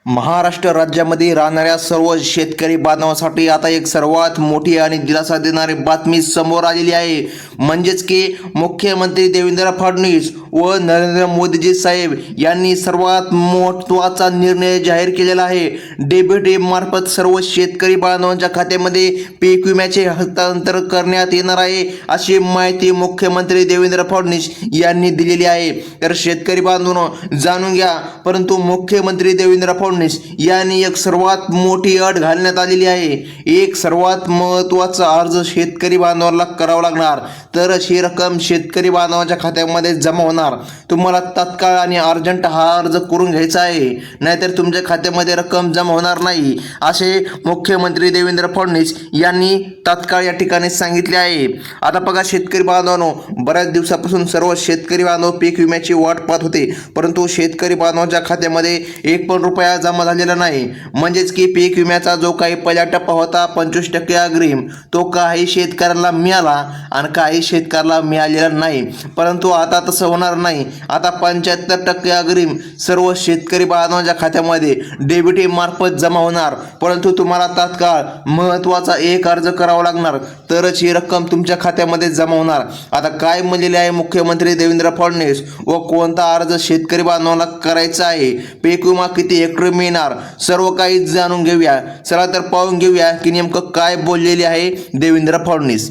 महाराष्ट्र राज्यामध्ये राहणाऱ्या सर्व शेतकरी बांधवांसाठी आता एक सर्वात मोठी आणि दिलासा देणारी बातमी समोर आलेली आहे। म्हणजेच की मुख्यमंत्री देवेंद्र फडणवीस व नरेंद्र मोदीजी साहेब यांनी सर्वात महत्त्वाचा निर्णय जाहीर केलेला आहे। डीबीटी मार्फत सर्व शेतकरी बांधवांच्या खात्यामध्ये पीक विम्याचे हस्तांतर करण्यात येणार आहे, अशी माहिती मुख्यमंत्री देवेंद्र फडणवीस यांनी दिलेली आहे। तर शेतकरी बांधवांनो जाणून घ्या, परंतु मुख्यमंत्री देवेंद्र फडणवीस यांनी एक सर्वात मोठी अट घालण्यात आलेली आहे। एक सर्वात महत्त्वाचा अर्ज शेतकरी बांधवांना करावा लागणार, तरच ही रक्कम शेतकरी बांधवांच्या खात्यामध्ये जमा होणार। तुम्हाला तात्काळ आणि अर्जंट हा अर्ज करून घ्यायचा आहे, नाहीतर तुमच्या खात्यामध्ये रक्कम जमा होणार नाही, असे मुख्यमंत्री देवेंद्र फडणवीस यांनी तात्काळ या ठिकाणी सांगितले आहे। आता बघा शेतकरी बांधवांनो, बऱ्याच दिवसापासून सर्व शेतकरी बांधव पीक विम्याची वाट पाहत होते, परंतु शेतकरी बांधवांच्या खात्यामध्ये एक पण रुपया जमा झालेला नाही। म्हणजेच की पीक विम्याचा जो काही पहिला टप्पा होता 25% अग्रिम, तो काही शेतकऱ्यांना मिळाला आणि काही शेतकऱ्याला मिळालेला नाही। परंतु आता तसं होणार नाही। आता 75% अग्रिम सर्व शेतकरी बांधवांच्या खात्यामध्ये डीबीटी मार्फत जमा होणार, परंतु तुम्हाला तात्काळ महत्त्वाचा एक अर्ज करावा लागणार, तरच ही रक्कम तुमच्या खात्यामध्ये जमा होणार। आता काय म्हणलेले आहे मुख्यमंत्री देवेंद्र फडणवीस व कोणता अर्ज शेतकरी बांधवांना करायचा आहे, पीक विमा किती हेक्टर मिळणार, सर्व काही जाणून घेऊया। चला तर पाहून घेऊया की नेमकं काय बोललेले आहे देवेंद्र फडणवीस।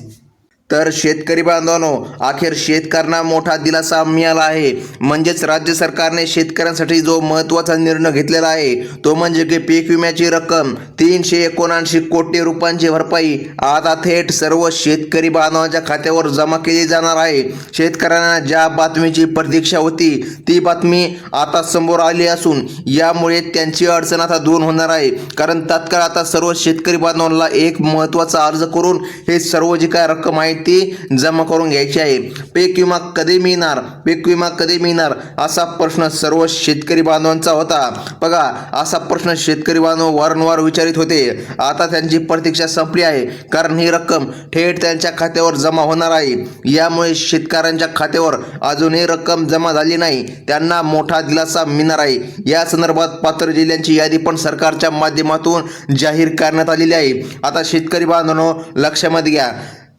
तर शेतकरी बांधवांनो, अखेर शेतकऱ्यांना मोठा दिलासा मिळाला आहे। म्हणजेच राज्य सरकारने शेतकऱ्यांसाठी जो महत्त्वाचा निर्णय घेतलेला आहे, तो म्हणजे की पीक विम्याची रक्कम 379 कोटी रुपयांची भरपाई आता थेट सर्व शेतकरी बांधवांच्या खात्यावर जमा केली जाणार आहे। शेतकऱ्यांना ज्या बातमीची प्रतीक्षा होती ती बातमी आता समोर आली असून यामुळे त्यांची अडचण आता दूर होणार आहे। कारण तात्काळ आता सर्व शेतकरी बांधवांना एक महत्त्वाचा अर्ज करून हे सर्व जी काय रक्कम आहे ती जमा करून घ्यायची आहे। पीक विमा कधी मिळणार, पीक विमा कधी मिळणार, असा प्रश्न सर्व शेतकरी बांधवांचा होता। बघा, असा प्रश्न शेतकरी बांधव वारंवार विचारित होते। आता त्यांची प्रतीक्षा संपली आहे, कारण ही रक्कम थेट त्यांच्या खात्यावर जमा होणार आहे। यामुळे शेतकऱ्यांच्या खात्यावर अजूनही रक्कम जमा झाली नाही, त्यांना मोठा दिलासा मिळणार आहे। या संदर्भात पात्र जिल्ह्यांची यादी पण सरकारच्या माध्यमातून जाहीर करण्यात आलेली आहे। आता शेतकरी बांधवांनो लक्षामध्ये घ्या,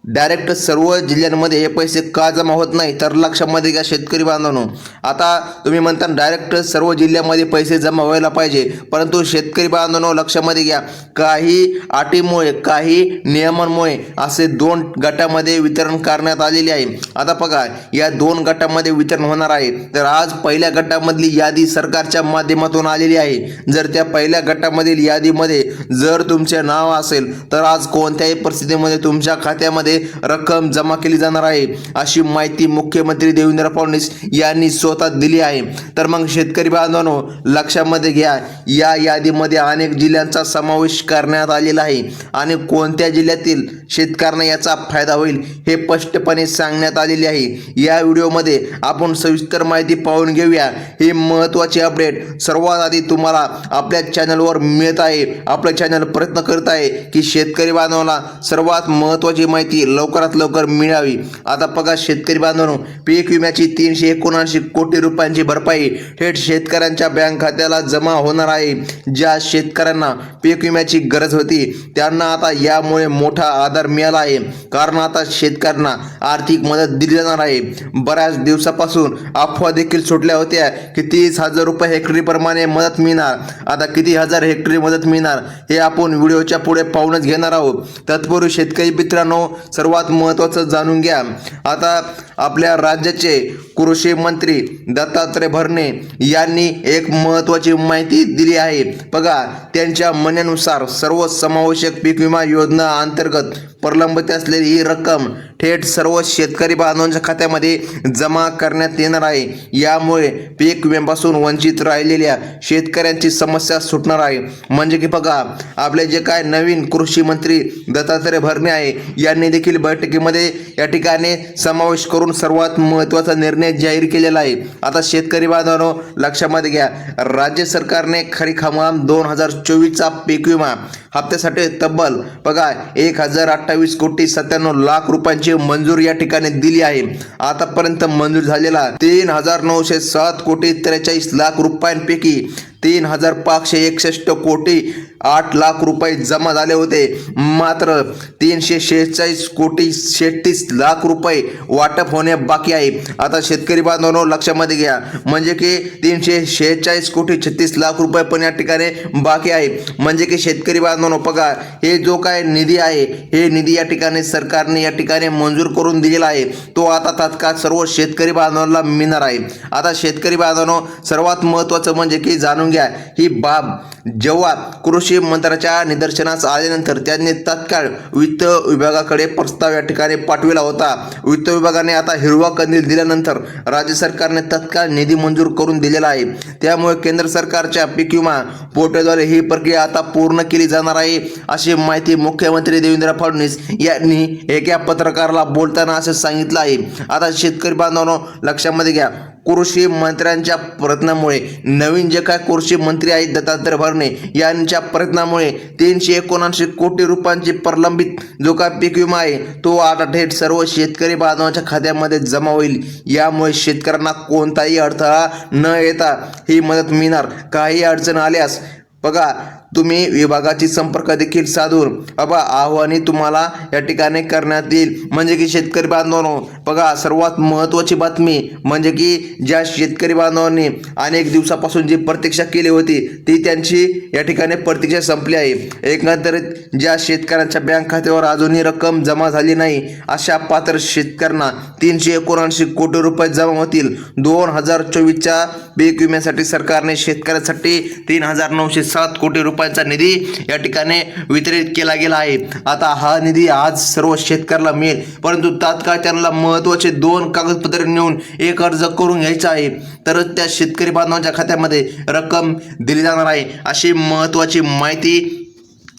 डायरेक्ट सर्व जिल्ह्यांमध्ये हे पैसे का जमा होत नाही, तर लक्षामध्ये घ्या शेतकरी बांधवांनो। आता तुम्ही म्हणता डायरेक्ट सर्व जिल्ह्यामध्ये पैसे जमा व्हायला पाहिजे, परंतु शेतकरी बांधवांनो लक्षामध्ये घ्या, काही अटीमुळे काही नियमांमुळे असे 2 गटामध्ये वितरण करण्यात आलेले आहे। आता बघा, या 2 गटामध्ये वितरण होणार आहे। तर आज पहिल्या गटामधली यादी सरकारच्या माध्यमातून आलेली आहे। जर त्या पहिल्या गटामधील यादीमध्ये जर तुमचे नाव असेल, तर आज कोणत्याही परिस्थितीमध्ये तुमच्या खात्यामध्ये रक्कम जमा केली जाणार आहे, अशी माहिती मुख्यमंत्री देवेंद्र फडणवीस यांनी स्वतः दिली आहे। तर मग शेतकरी बांधवांनो लक्षामध्ये घ्या, या यादीमध्ये अनेक जिल्ह्यांचा समावेश करण्यात आलेला आहे आणि कोणत्या जिल्ह्यातील शेतकऱ्यांना याचा फायदा होईल हे स्पष्टपणे सांगण्यात आलेले आहे। या व्हिडिओमध्ये आपण सविस्तर माहिती पाहून घेऊया। ही महत्त्वाची अपडेट सर्वात आधी तुम्हाला आपल्या चॅनलवर मिळत आहे। आपलं चॅनल प्रयत्न करत आहे की शेतकरी बांधवांना सर्वात महत्त्वाची माहिती लवकरात लवकर मिळावी। आता बघा शेतकरी बांधवांनो, पीक विम्याची 379 कोटी रुपयांची भरपाई थेट शेतकऱ्यांच्या बँक खात्याला जमा होणार आहे। ज्या शेतकऱ्यांना पीक विम्याची गरज होती त्यांना आता यामुळे मोठा आधार मिळाला आहे, कारण आता शेतकऱ्यांना आर्थिक मदत दिली जाणार आहे। बऱ्याच दिवसापासून अफवा देखील सुटल्या होत्या की 30,000 रुपये हेक्टरी प्रमाणे मदत मिळणार। आता किती हजार हेक्टरी मदत मिळणार हे आपण व्हिडिओच्या पुढे पाहूनच घेणार आहोत। तत्पूर्वी शेतकरी मित्रांनो सर्वात महत्त्वाचं जाणून घ्या, आता आपल्या राज्याचे कृषी मंत्री दत्तात्रय भरणे यांनी एक महत्त्वाची माहिती दिली आहे। बघा, त्यांच्या म्हणण्यानुसार सर्व समावेशक पीक विमा योजना अंतर्गत प्रलंबित असलेली ही रक्कम थेट सर्व शेतकरी बांधवांच्या खात्यामध्ये जमा करण्यात येणार आहे। यामुळे पीक विम्यापासून वंचित राहिलेल्या शेतकऱ्यांची समस्या सुटणार आहे। म्हणजे की बघा, आपले जे काय नवीन कृषी मंत्री दत्तात्रय भरणे आहे यांनी देखील बैठकीमध्ये या ठिकाणी समावेश करून सर्वात महत्त्वाचा निर्णय जाहीर केलेला आहे। आता शेतकरी बांधवांनो लक्षामध्ये घ्या, राज्य सरकारने खरीप हंगाम 2024चा पीक विमा हप्त्यासाठी तब्बल बघा 1028 कोटी 97 लाख रुपयांची मंजुरी या ठिकाणी दिली आहे। आतापर्यंत मंजूर झालेला 3907 कोटी 43 लाख रुपयांपैकी 3561 कोटी 8 लाख रुपये जमा झाले होते। मात्र 346 कोटी 36 लाख रुपये वाटप होणे बाकी आहे। आता शेतकरी बांधवांनो लक्षामध्ये घ्या, म्हणजे की 346 कोटी 36 लाख रुपये पण या ठिकाणी बाकी आहे। म्हणजे की शेतकरी बांधवांनो बघा, हे जो काय निधी आहे हे निधी या ठिकाणी सरकारने या ठिकाणी मंजूर करून दिलेला आहे, तो आता तात्काळ सर्व शेतकरी बांधवांना मिळणार आहे। आता शेतकरी बांधवांनो सर्वात महत्त्वाचं म्हणजे की जाणून घ्या, ही बाब जेव्हा कृषी मंत्र्याच्या निदर्शनास आल्यानंतर त्यांनी तात्काळ वित्त विभागाकडे प्रस्ताव या ठिकाणी पाठविला होता। वित्त विभागाने आता हिरवा कंदील दिल्यानंतर राज्य सरकारने तात्काळ निधी मंजूर करून दिलेला आहे। त्यामुळे केंद्र सरकारच्या पीक विमा पोर्टलद्वारे ही प्रक्रिया आता पूर्ण केली जाणार आहे, अशी माहिती मुख्यमंत्री देवेंद्र फडणवीस यांनी एका पत्रकाराला बोलताना असं सांगितलं आहे। आता शेतकरी बांधवांनो लक्षामध्ये घ्या, कृषी मंत्र्यांच्या प्रयत्नामुळे नवीन जे काय कृषी मंत्री आहेत दत्तात्रय भरणे यांच्या प्रयत्नामुळे 379 कोटी रुपयांची प्रलंबित जो काय पीक विमा आहे तो आता थेट सर्व शेतकरी बांधवांच्या खात्यामध्ये जमा होईल। यामुळे शेतकऱ्यांना कोणताही अडथळा न येता ही मदत मिळणार। काही अडचण आल्यास बघा तुम्ही विभागाची संपर्क देखील साधून आव्हाने तुम्हाला या ठिकाणी करण्यात येईल। म्हणजे की शेतकरी बांधवांनो बघा, सर्वात महत्त्वाची बातमी म्हणजे की ज्या शेतकरी बांधवांनी अनेक दिवसापासून जी प्रतीक्षा केली होती ती त्यांची या ठिकाणी प्रतीक्षा संपली आहे। एकंदरीत ज्या शेतकऱ्यांच्या बँक खात्यावर अजूनही रक्कम जमा झाली नाही अशा पात्र शेतकऱ्यांना 379 कोटी रुपये जमा होतील। 2024च्या पीक विम्यासाठी सरकारने शेतकऱ्यांसाठी 3907 कोटी रुपये निधी या ठिकाणी वितरित केला गेला आहे। आता हा निधी आज सर्व शेतकऱ्याला मिळेल, परंतु तात्काळ त्यांना महत्त्वाचे 2 कागदपत्रे नेऊन एक अर्ज करून घ्यायचा आहे, तरच त्या शेतकरी बांधवांच्या खात्यामध्ये रक्कम दिली जाणार आहे, अशी महत्त्वाची माहिती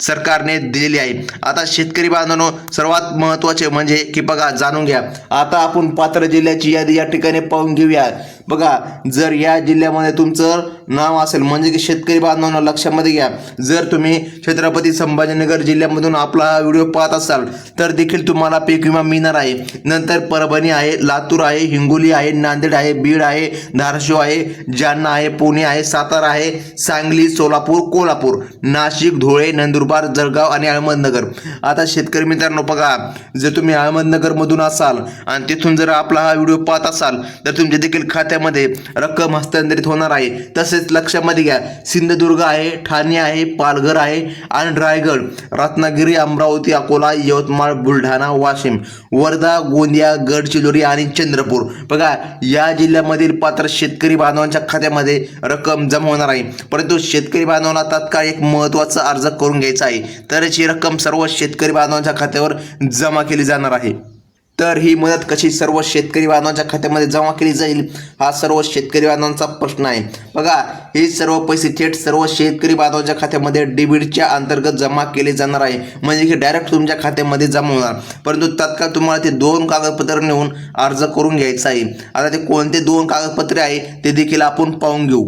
सरकारने दिलेली आहे। आता शेतकरी बांधवांनो सर्वात महत्त्वाचे म्हणजे की बघा जाणून घ्या, आता आपण पात्र जिल्ह्याची यादी या ठिकाणी पाहून घेऊया। बघा, जर या जिल्ह्यामध्ये तुमचं नाव असेल म्हणजे की शेतकरी बांधवांना लक्षामध्ये घ्या, जर तुम्ही छत्रपती संभाजीनगर जिल्ह्यामधून आपला हा व्हिडिओ पाहत असाल तर देखील तुम्हाला पीक विमा मिळणार आहे। नंतर परभणी आहे, लातूर आहे, हिंगोली आहे, नांदेड आहे, बीड आहे, धाराशिव आहे, जालना आहे, पुणे आहे, सातारा आहे, सांगली, सोलापूर, कोल्हापूर, नाशिक, धुळे, नंदुरबार, जळगाव आणि अहमदनगर। आता शेतकरी मित्रांनो बघा, जर तुम्ही अहमदनगर मधून असाल आणि तिथून जर आपला हा व्हिडिओ पाहत असाल तर तुमच्या देखील खात्यामध्ये रक्कम हस्तांतरित होणार आहे। तसेच लक्षामध्ये घ्या, सिंधुदुर्ग आहे, ठाणे आहे, पालघर आहे आणि रायगड, रत्नागिरी, अमरावती, अकोला, यवतमाळ, बुलढाणा, वाशिम, वर्धा, गोंदिया, गडचिरोली आणि चंद्रपूर बघा या जिल्ह्यामधील पात्र शेतकरी बांधवांच्या खात्यामध्ये रक्कम जमा होणार आहे। परंतु शेतकरी बांधवांना तात्काळ एक महत्त्वाचा अर्ज करून घ्यायचा आहे, तरच ही रक्कम सर्व शेतकरी बांधवांच्या खात्यावर जमा केली जाणार आहे। तर ही मदत कशी सर्व शेतकरी बांधवांच्या खात्यामध्ये जमा केली जाईल हा सर्व शेतकरी बांधवांचा प्रश्न आहे। बघा, हे सर्व पैसे थेट सर्व शेतकरी बांधवांच्या खात्यामध्ये डेबिटच्या अंतर्गत जमा केले जाणार आहे, म्हणजे की डायरेक्ट तुमच्या खात्यामध्ये जमा होणार। परंतु तात्काळ तुम्हाला ते 2 कागदपत्रे नेऊन अर्ज करून घ्यायचा आहे। आता ते कोणते 2 कागदपत्रे आहे ते देखील आपण पाहून घेऊ।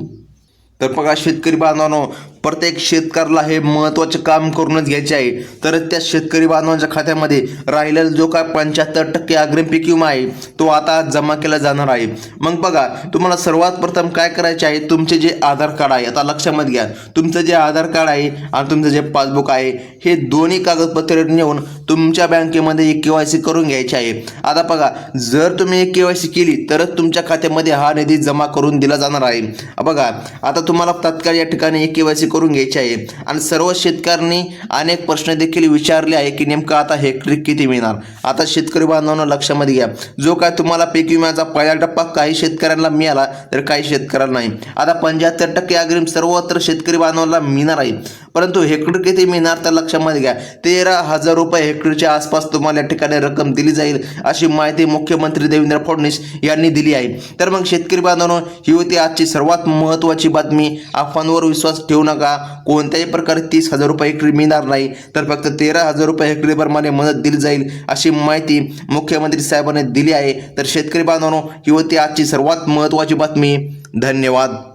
तर बघा शेतकरी बांधवांनो, प्रत्येक शेतकऱ्याला हे महत्त्वाचे काम करूनच घ्यायचे आहे, तर त्या शेतकरी बांधवांच्या खात्यामध्ये राहिलेला जो काय 75% अग्रिम पीक विमा आहे तो आता जमा केला जाणार आहे। मग बघा, तुम्हाला सर्वात प्रथम काय करायचे आहे, तुमचे जे आधार कार्ड आहे, आता लक्षामध्ये घ्या, तुमचं जे आधार कार्ड आहे आणि तुमचं जे पासबुक आहे हे दोन्ही कागदपत्रे नेऊन तुमच्या बँकेमध्ये KYC करून घ्यायचे आहे। आता बघा, जर तुम्ही KYC केली तरच तुमच्या खात्यामध्ये हा निधी जमा करून दिला जाणार आहे। बघा, आता तुम्हाला तात्काळ या ठिकाणी KYC करून घ्यायचे आहे आणि सर्व शेतकऱ्यांनी अनेक प्रश्न देखील विचारले आहे की नेमका आता हेक्टरी किती मिळणार। आता शेतकरी बांधवांना लक्षामध्ये घ्या, जो काय तुम्हाला पीक विम्याचा पहिला टप्पा काही शेतकऱ्यांना मिळाला तर काही शेतकऱ्यांना नाही। आता 75% अग्रिम सर्वत्र शेतकरी बांधवांना मिळणार आहे, परंतु हेक्टर किती मिळणार तर लक्षामध्ये घ्या, 13,000 रुपये हेक्टरच्या आसपास तुम्हाला या ठिकाणी रक्कम दिली जाईल अशी माहिती मुख्यमंत्री देवेंद्र फडणवीस यांनी दिली आहे. तर मग शेतकरी बांधवांनो, ही होती आजची सर्वात महत्त्वाची बातमी. अफवांवर विश्वास ठेवू नका. कोणत्याही प्रकारे 30,000 रुपये हेक्टरी मिळणार नाही, तर फक्त 13,000 रुपये हेक्टरीप्रमाणे मदत दिली जाईल अशी माहिती मुख्यमंत्री साहेबांनी दिली आहे. तर शेतकरी बांधवांनो, ही होती आजची सर्वात महत्त्वाची बातमी. धन्यवाद.